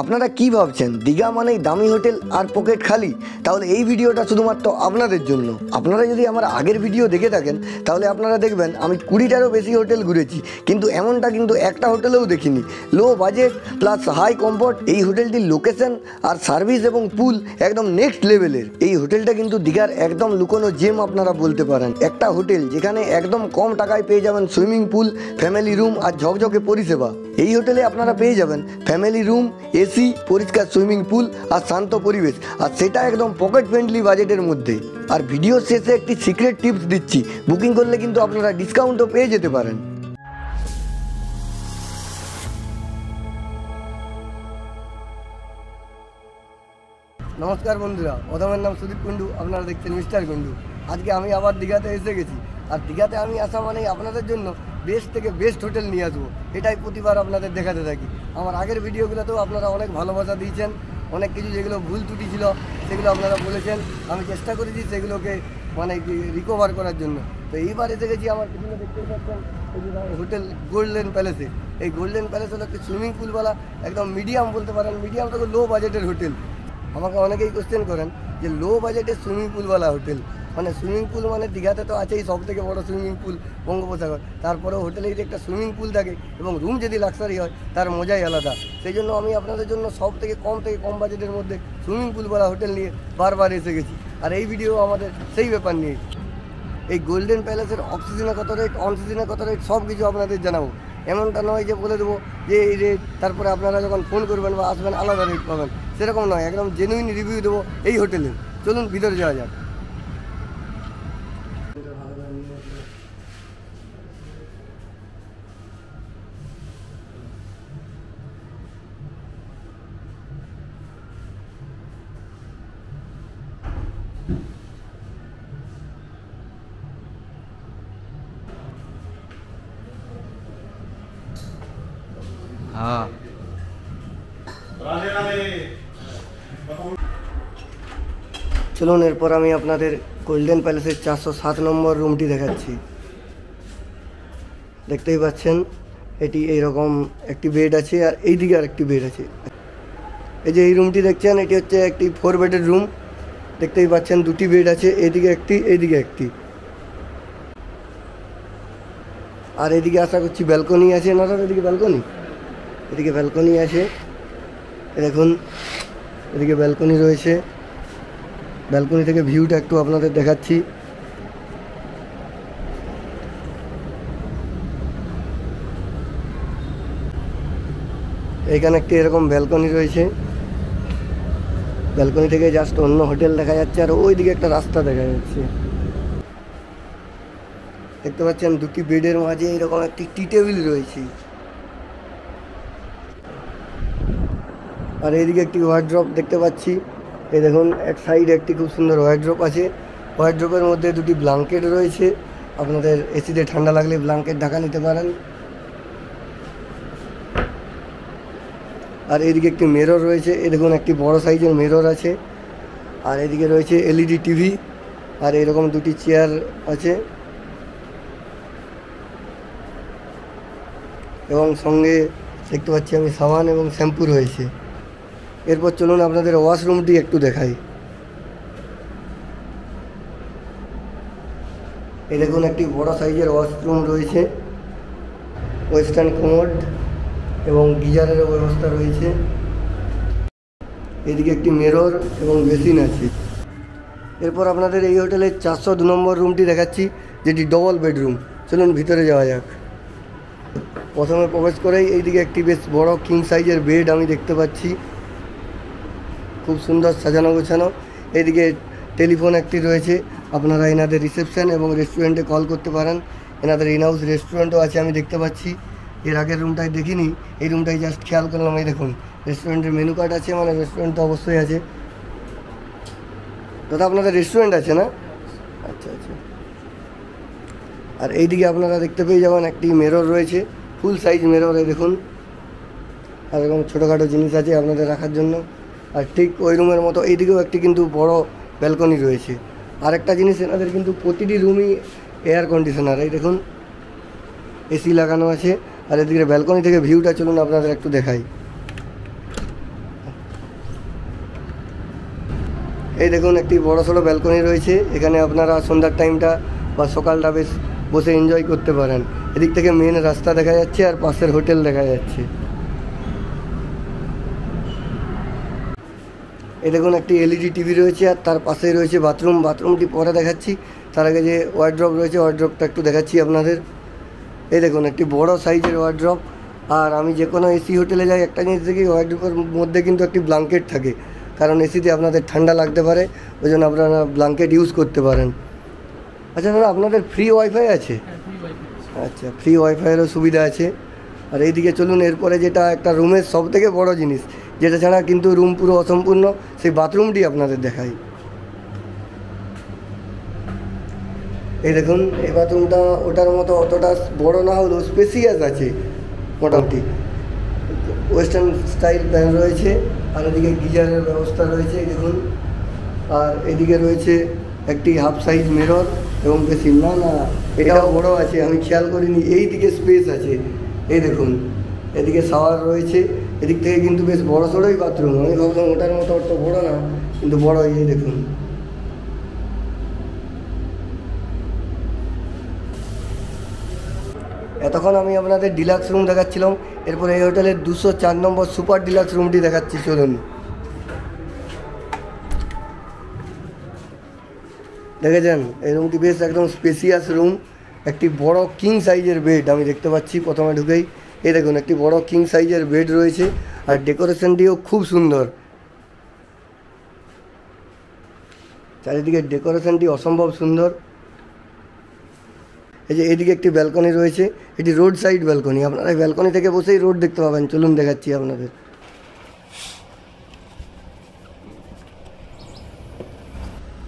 আপনারা কি ভাবছেন দীঘা মানেই দামি হোটেল আর পকেট খালি? তাহলে এই ভিডিওটা শুধুমাত্র আপনাদের জন্য। আপনারা যদি আমার আগের ভিডিও দেখে থাকেন তাহলে আপনারা দেখবেন আমি 20টারও বেশি হোটেল ঘুরেছি, কিন্তু এমনটা কিন্তু একটা হোটেলেও দেখিনি। Low budget plus high comfort, এই হোটেলটির লোকেশন আর সার্ভিস এবং পুল একদম নেক্সট লেভেলের। এই হোটেলটা কিন্তু দীঘার একদম লুকোনো জেম আপনারা বলতে পারেন। একটা হোটেল যেখানে একদম কম টাকায় পেয়ে যাবেন সুইমিং পুল, ফ্যামিলি রুম আর ঝকঝকে পরিষেবা। এই হোটেলে আপনারা পেয়ে যাবেন ফ্যামিলি রুম, এসি, পরিষ্কার সুইমিং পুল আর শান্ত পরিবেশ, আর সেটা একদম পকেট ফ্রেন্ডলি বাজেটের মধ্যে। আর ভিডিওর শেষে একটি সিক্রেট টিপস দিচ্ছি, বুকিং করলে কিন্তু আপনারা ডিসকাউন্টও পেয়ে যেতে পারেন। নমস্কার বন্ধুরা, প্রথমের নাম সুদীপ কুন্ডু, আপনারা দেখছেন মিস্টার কুন্ডু। আজকে আমি আবার দীঘাতে এসে গেছি, আর দীঘাতে আমি আসা মানেই আপনাদের জন্য বেস্ট থেকে বেস্ট হোটেল নিয়ে আসবো, এটাই প্রতিবার আপনাদের দেখাতে থাকি। আমার আগের ভিডিওগুলোতেও আপনারা অনেক ভালোবাসা দিয়েছেন, অনেক কিছু যেগুলো ভুল ত্রুটি ছিল সেগুলো আপনারা বলেছেন, আমি চেষ্টা করেছি সেগুলোকে রিকভার করার জন্য। তো এইবার এসে গেছি আমার পিছনে দেখতে পাচ্ছেন হোটেল গোল্ডেন প্যালেসে। এই গোল্ডেন প্যালেস হলো একটি সুইমিং পুলওয়ালা, একদম মিডিয়াম বলতে পারেন, মিডিয়াম থেকে লো বাজেটের হোটেল। আমাকে অনেকেই কোশ্চেন করেন যে লো বাজেটের সুইমিং পুলওয়ালা হোটেল মানে সুইমিং পুল মানে দীঘাতে তো আছেই সব থেকে বড়ো সুইমিং পুল বঙ্গোপসাগর, তারপরেও হোটেলে যদি একটা সুইমিং পুল থাকে এবং রুম যদি লাক্সারি হয় তার মজাই আলাদা। সেই জন্য আমি আপনাদের জন্য সব থেকে কম বাজেটের মধ্যে সুইমিং পুলওয়ালা হোটেল নিয়ে বারবার এসে গেছি, আর এই ভিডিও আমাদের সেই ব্যাপার নিয়ে। এই গোল্ডেন প্যালেসের অফ সিজনে কত রেট, অন সিজনে কত রেট, সব কিছু আপনাদের জানাবো। এমনটা নয় যে বলে দেবো যে এই রেট, তারপরে আপনারা যখন ফোন করবেন বা আসবেন আলাদা রেট পাবেন, সেরকম নয়, একদম জেনুইন রিভিউ দেবো এই হোটেলে। চলুন ভিতরে যাওয়া যাক। চলুন এরপর আমি আপনাদের গোল্ডেন প্যালেসের 407 নম্বর রুমটি দেখাচ্ছি। দেখতেই পাচ্ছেন এটি এইরকম একটি বেড আছে, আর এইদিকে আর একটি বেড আছে। এই যে এই রুমটি দেখছেন, এটি হচ্ছে একটি 4 বেডের রুম। দেখতেই পাচ্ছেন দুটি বেড আছে, এইদিকে একটি, এইদিকে একটি। আর এদিকে আশা করছি ব্যালকনি আছে না দাদা? এদিকে ব্যালকনি আছে, দেখুন এদিকে ব্যালকনি রয়েছে। ব্যালকনি থেকে ভিউটা একটু আপনাদের দেখাচ্ছি। এইখানে একটি এরকম ব্যালকনি রয়েছে, ব্যালকনি থেকে জাস্ট অন্য হোটেল দেখা যাচ্ছে, আর ওইদিকে একটা রাস্তা দেখা যাচ্ছে। দেখতে পাচ্ছেন দুটি বেডের মাঝে এরকম একটি টি টেবিল রয়েছে, আর এইদিকে একটি ওয়ার্ড্রপ দেখতে পাচ্ছি। এই দেখুন এক সাইডে একটি খুব সুন্দর ওয়ার্ড্রপ আছে, ওয়ার্ড্রপের মধ্যে দুটি ব্ল্যাঙ্কেট রয়েছে, আপনাদের এসিতে ঠান্ডা লাগলে ব্ল্যাঙ্কেট ঢাকা নিতে পারেন। আর এদিকে একটি মিরর রয়েছে, এই দেখুন একটি বড় সাইজের মিরর আছে। আর এদিকে রয়েছে এলইডি টিভি, আর এরকম দুটি চেয়ার আছে, এবং সঙ্গে দেখতে পাচ্ছি আমি সাবান এবং শ্যাম্পু রয়েছে। এরপর চলুন আপনাদের ওয়াশরুমটি একটু দেখাই। এই দেখুন একটি বড় সাইজের ওয়াশরুম রয়েছে, ওয়েস্টার্ন কোমোড এবং গিজারের ব্যবস্থা রয়েছে। এদিকে একটি মিরর এবং বেসিন আছে। এরপর আপনাদের এই হোটেলের 402 নম্বর রুমটি দেখাচ্ছি, যেটি ডবল বেডরুম। চলুন ভিতরে যাওয়া যাক। প্রথমে প্রবেশ করেই এইদিকে একটি বেশ বড় কিং সাইজের বেড আমি দেখতে পাচ্ছি, খুব সুন্দর সাজানো গোছানো। এইদিকে টেলিফোন একটি রয়েছে, আপনারা এনাদের রিসেপশন এবং রেস্টুরেন্টে কল করতে পারেন। এনাদের ইনহাউস রেস্টুরেন্টও আছে আমি দেখতে পাচ্ছি। এর আগের রুমটাই দেখিনি, এই রুমটাই জাস্ট খেয়াল করলাম। এই দেখুন রেস্টুরেন্টের মেনু কার্ড আছে, মানে রেস্টুরেন্ট তো অবশ্যই আছে। দাদা আপনাদের রেস্টুরেন্ট আছে না? আচ্ছা আচ্ছা। আর এইদিকে আপনারা দেখতে পেয়ে যাবেন একটি মিরর রয়েছে, ফুল সাইজ মিরর, এই দেখুন। আর এরকম ছোটোখাটো জিনিস আছে আপনাদের রাখার জন্য। আর ঠিক ওই রুমের মতো এইদিকেও একটি কিন্তু বড় ব্যালকনি রয়েছে। আরেকটা জিনিস, এনাদের কিন্তু প্রতিটি রুমই এয়ার কন্ডিশনার, এই দেখুন এসি লাগানো আছে। আর এদিকে ব্যালকনি থেকে ভিউটা চলুন আপনাদের একটু দেখাই। এই দেখুন একটি বড় সড়ো ব্যালকনি রয়েছে, এখানে আপনারা সন্ধ্যার টাইমটা বা সকালটা বেশ বসে এনজয় করতে পারেন। এদিক থেকে মেন রাস্তা দেখা যাচ্ছে আর পাশের হোটেল দেখা যাচ্ছে। এই দেখুন একটি এলইডি টিভি রয়েছে আর তার পাশেই রয়েছে বাথরুম। বাথরুমটি পরে দেখাচ্ছি, তার আগে যে ওয়ার্ড্রপ রয়েছে ওয়ার্ড্রপটা একটু দেখাচ্ছি আপনাদের। এই দেখুন একটি বড় সাইজের ওয়ার্ড্রপ। আর আমি যে কোনো এসি হোটেলে যাই একটা জিনিস দেখি, ওয়ার্ড্রপের মধ্যে কিন্তু একটি ব্ল্যাঙ্কেট থাকে, কারণ এসিতে আপনাদের ঠান্ডা লাগতে পারে, ওই জন্য আপনারা ব্ল্যাঙ্কেট ইউজ করতে পারেন। আচ্ছা দাদা, আপনাদের ফ্রি ওয়াইফাই আছে? আচ্ছা, ফ্রি ওয়াইফাইয়েরও সুবিধা আছে। আর এইদিকে চলুন, এরপরে যেটা একটা রুমের সবথেকে বড় জিনিস, যেটা ছাড়া কিন্তু রুম পুরো অসম্পূর্ণ, সেই বাথরুমটি আপনাদের দেখাই। এই দেখুন, এই বাথরুমটা ওটার মতো অতটা বড় না হলেও স্পেসিয়াস আছে মোটামুটি। ওয়েস্টার্ন স্টাইল প্যান রয়েছে, আর এদিকে গিজারের ব্যবস্থা রয়েছে এই দেখুন। আর এদিকে রয়েছে একটি হাফ সাইজ মিরর, এবং বেশি না এটাও বড় আছে, আমি খেয়াল করিনি। এই দিকে স্পেস আছে, এই দেখুন এদিকে শাওয়ার রয়েছে। এদিক থেকে কিন্তু বেশ বড় সড়োই বাথরুম, আমি ভাবলাম ওটার মতো অত বড় না, কিন্তু বড়। এই দেখুন, এতক্ষণ আমি আপনাদের ডিলাক্স রুম দেখাচ্ছিলাম, এরপর এই হোটেলের 204 নম্বর সুপার ডিলাক্স রুমটি দেখাচ্ছি, চলুন। দেখেছেন এই রুমটি বেশ একদম স্পেসিয়াস রুম। একটি বড় কিং সাইজের বেড আমি দেখতে পাচ্ছি প্রথমে ঢুকেই। এই দেখুন একটি বড় কিং সাইজের বেড রয়েছে, আর ডেকোরেশনটিও খুব সুন্দর। চারিদিকে ডেকোরেশনটি অসম্ভব সুন্দর। এই যে এদিকে একটি ব্যালকনি রয়েছে, এটি রোড সাইড ব্যালকনি, আপনারা এই ব্যালকনি থেকে বসেই রোড দেখতে পাবেন। চলুন দেখাচ্ছি আপনাদের।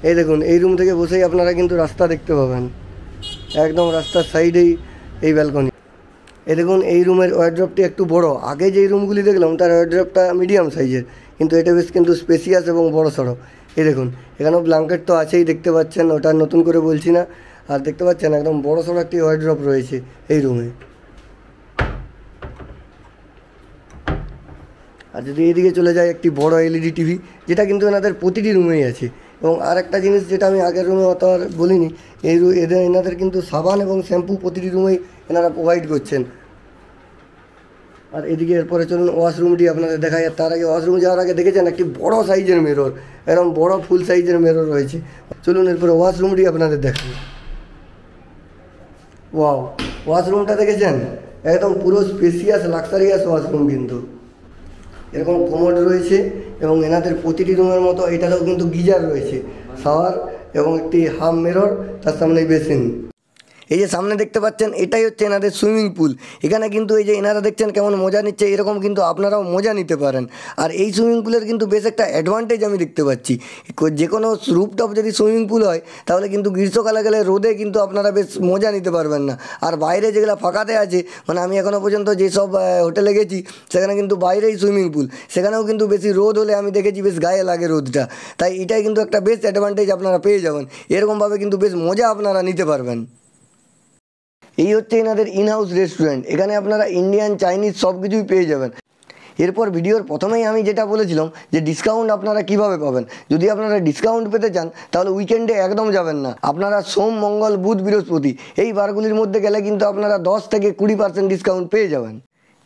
এই দেখুন, এই রুম থেকে বসেই আপনারা কিন্তু রাস্তা দেখতে পাবেন, একদম রাস্তার সাইডেই এই ব্যালকনি। এই দেখুন, এই রুমের ওয়ার্ড্রপটি একটু বড়। আগে যেই রুমগুলি দেখলাম তার ওয়ার্ড্রপটা মিডিয়াম সাইজের, কিন্তু এটা বেশ কিন্তু স্পেসিয়াস এবং বড় সড়ো। এই দেখুন, এখানেও ব্ল্যাঙ্কেট তো আছেই, দেখতে পাচ্ছেন, ওটা নতুন করে বলছি না। আর দেখতে পাচ্ছেন একদম বড় সড়ো একটি ওয়ার্ড্রপ রয়েছে এই রুমে। আর যদি এইদিকে চলে যায়, একটি বড় এলইডি টিভি, যেটা কিন্তু এনাদের প্রতিটি রুমেই আছে। এবং আর একটা জিনিস যেটা আমি আগের রুমে অত আর বলিনি, এনাদের কিন্তু সাবান এবং শ্যাম্পু প্রতিটি রুমেই এনারা প্রোভাইড করছেন। আর এদিকে এরপরে চলুন ওয়াশরুমটি আপনাদের দেখায়। তার আগে ওয়াশরুম যাওয়ার আগে দেখেছেন একটি বড় সাইজের মিরর, এরকম বড় ফুল সাইজের মিরর রয়েছে। চলুন এরপরে ওয়াশরুমটি আপনাদের দেখাই। ওয়াও, ওয়াশরুমটা দেখেছেন, একদম পুরো স্পেসিয়াস লাক্সারিয়াস ওয়াশরুম। কিন্তু এরকম কোমোড রয়েছে, এবং এনাদের প্রতিটি রুমের মতো এটাতেও কিন্তু গিজার রয়েছে, শাওয়ার এবং একটি হাফ মিরর, তার সামনে বেসিন। এই যে সামনে দেখতে পাচ্ছেন, এটাই হচ্ছে এনাদের সুইমিং পুল। এখানে কিন্তু এই যে এনারা দেখছেন কেমন মজা নিচ্ছে, এরকম কিন্তু আপনারাও মজা নিতে পারেন। আর এই সুইমিং পুলের কিন্তু বেশ একটা অ্যাডভান্টেজ আমি দেখতে পাচ্ছি। যে কোনো রুফটপ যদি সুইমিং পুল হয়, তাহলে কিন্তু গ্রীষ্মকালে গেলে রোদে কিন্তু আপনারা বেশ মজা নিতে পারবেন না। আর বাইরে যেগুলো ফাঁকাতে আছে, মানে আমি এখনও পর্যন্ত যেসব হোটেলে গেছি সেখানে কিন্তু বাইরেই সুইমিং পুল, সেখানেও কিন্তু বেশি রোদ হলে আমি দেখেছি বেশ গায়ে লাগে রোদটা। তাই এটাই কিন্তু একটা বেশ অ্যাডভান্টেজ আপনারা পেয়ে যাবেন। এরকমভাবে কিন্তু বেশ মজা আপনারা নিতে পারবেন। এই হচ্ছে এনাদের ইনহাউস রেস্টুরেন্ট, এখানে আপনারা ইন্ডিয়ান, চাইনিজ সব কিছুই পেয়ে যাবেন। এরপর ভিডিওর প্রথমেই আমি যেটা বলেছিলাম যে ডিসকাউন্ট আপনারা কিভাবে পাবেন। যদি আপনারা ডিসকাউন্ট পেতে চান, তাহলে উইকেন্ডে একদম যাবেন না। আপনারা সোম, মঙ্গল, বুধ, বৃহস্পতি এই বারগুলির মধ্যে গেলে কিন্তু আপনারা 10 থেকে 20% ডিসকাউন্ট পেয়ে যাবেন।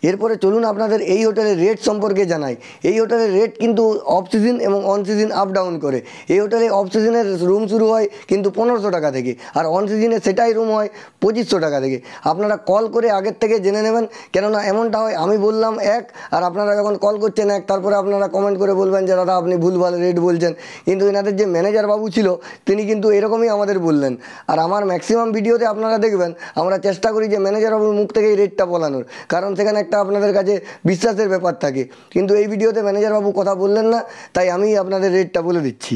এরপরে চলুন আপনাদের এই হোটেলের রেট সম্পর্কে জানাই। এই হোটেলের রেট কিন্তু অফ সিজন এবং অন সিজন আপ ডাউন করে। এই হোটেলে অফ সিজনের রুম শুরু হয় কিন্তু 1500 টাকা থেকে, আর অন সিজনে সেটাই রুম হয় 2500 টাকা থেকে। আপনারা কল করে আগের থেকে জেনে নেবেন, কেননা এমনটা হয় আমি বললাম এক, আর আপনারা যখন কল করছেন এক, তারপরে আপনারা কমেন্ট করে বলবেন যে দাদা আপনি ভুলভাল রেট বলছেন। কিন্তু এনাদের যে ম্যানেজার বাবু ছিল, তিনি কিন্তু এরকমই আমাদের বললেন। আর আমার ম্যাক্সিমাম ভিডিওতে আপনারা দেখবেন আমরা চেষ্টা করি যে ম্যানেজার বাবুর মুখ থেকে এই রেটটা বলানোর, কারণ সেখানে একটা আপনাদের কাছে বিশ্বাসের ব্যাপার থাকে। কিন্তু এই ভিডিওতে ম্যানেজার বাবু কথা বললেন না, তাই আমি আপনাদের রেটটা বলে দিচ্ছি।